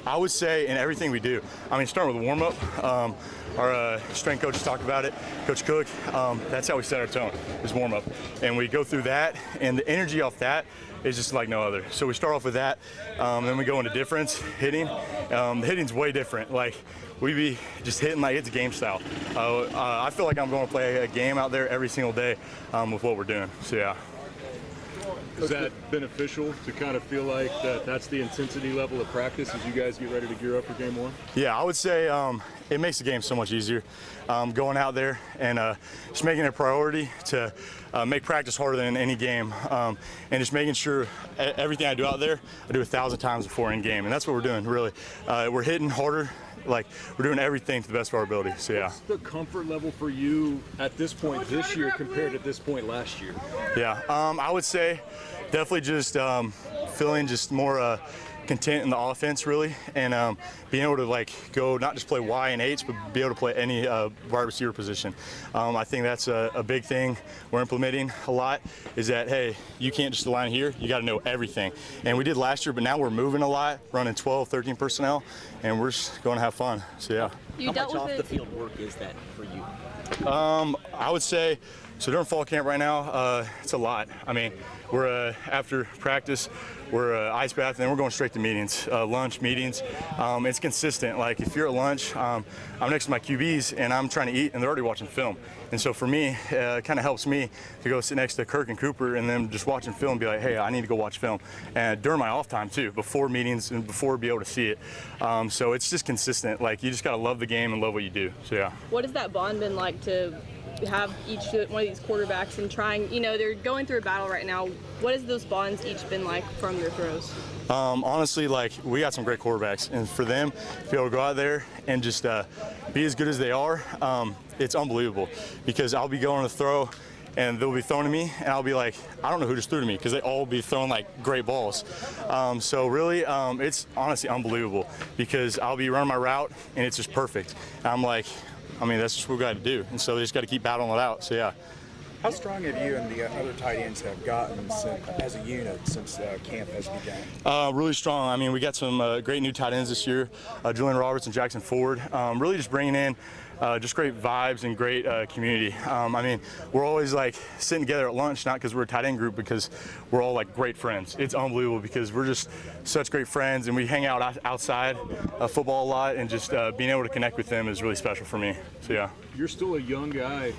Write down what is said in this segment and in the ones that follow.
I would say in everything we do. I mean, starting with warm-up, our strength coaches talked about it, Coach Cook. That's how we set our tone, is warm-up. And we go through that, and the energy off that is just like no other. So we start off with that, then we go into difference, hitting. The hitting's way different. Like, we be just hitting like it's game style. I feel like I'm going to play a game out there every single day with what we're doing, so yeah. Is that beneficial to kind of feel like that's the intensity level of practice as you guys get ready to gear up for game one? Yeah, I would say it makes the game so much easier. Going out there and just making it a priority to make practice harder than any game, and just making sure everything I do out there, I do 1,000 times before in game, and that's what we're doing, really. We're hitting harder. Like, we're doing everything to the best of our ability, so yeah. What's the comfort level for you at this point this year compared to this point last year? Yeah, I would say definitely just feeling just more content in the offense, really, and being able to like go not just play Y and H, but be able to play any wide receiver position. I think that's a big thing we're implementing a lot, is that, hey, you can't just align here, you got to know everything. And we did last year, but now we're moving a lot, running 12, 13 personnel, and we're just going to have fun, so yeah. How much off the field work is that for you? I would say, so during fall camp right now, it's a lot. I mean, we're after practice, we're ice bath, and then we're going straight to meetings, lunch, meetings. It's consistent. Like, if you're at lunch, I'm next to my QBs, and I'm trying to eat, and they're already watching film. And so for me, it kind of helps me to go sit next to Kirk and Cooper and then just watching film and be like, hey, I need to go watch film. And during my off time, too, before meetings and before be able to see it. So it's just consistent. Like, you just got to love the game and love what you do. So, yeah. What has that bond been like to have each one of these quarterbacks and trying, you know, they're going through a battle right now. What has those bonds each been like from your throws? Honestly, like, we got some great quarterbacks, and for them to be able to go out there and just be as good as they are, it's unbelievable, because I'll be going to throw and they'll be throwing to me, and I'll be like, I don't know who just threw to me, because they all be throwing like great balls. So really, it's honestly unbelievable, because I'll be running my route and it's just perfect. And I'm like, I mean, that's just what we got to do, and so they just got to keep battling it out. So yeah. How strong have you and the other tight ends have gotten as a unit since camp has begun? Really strong. I mean, we got some great new tight ends this year, Julian Roberts and Jackson Ford. Really just bringing in just great vibes and great community. I mean, we're always like sitting together at lunch, not because we're a tight end group, because we're all like great friends. It's unbelievable, because we're just such great friends, and we hang out outside football a lot, and just being able to connect with them is really special for me. So yeah. You're still a young guy,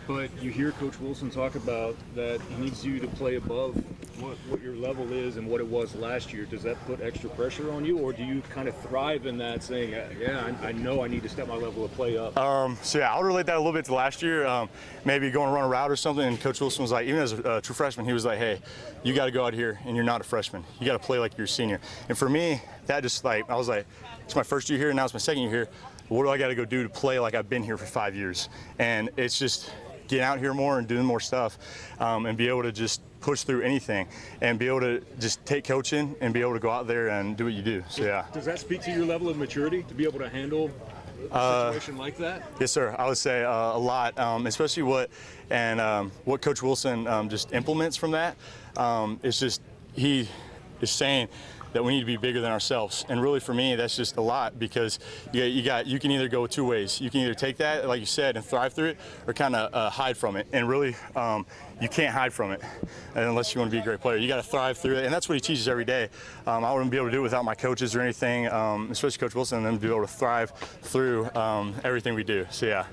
but you hear Coach Wilson talk about that he needs you to play above what your level is and what it was last year. Does that put extra pressure on you, or do you kind of thrive in that, saying, yeah, I know I need to step my level of play up? So yeah, I would relate that a little bit to last year. Maybe going to run a route or something, and Coach Wilson was like, even as a true freshman, he was like, hey, you got to go out here, and you're not a freshman. You got to play like you're a senior. And for me, that just like, I was like, it's my first year here, and now it's my second year here. What do I got to go do to play like I've been here for 5 years? And it's just getting out here more and doing more stuff, and be able to just push through anything, and be able to just take coaching and be able to go out there and do what you do. So yeah. Does that speak to your level of maturity to be able to handle a situation like that? Yes, sir. I would say a lot, especially what Coach Wilson just implements from that. It's just, he is saying that we need to be bigger than ourselves, and really for me that's just a lot, because you can either go two ways. You can either take that, like you said, and thrive through it, or kind of hide from it. And really, you can't hide from it unless you want to be a great player. You got to thrive through it, and that's what he teaches every day. I wouldn't be able to do it without my coaches or anything, especially Coach Wilson, and them to be able to thrive through everything we do. So yeah.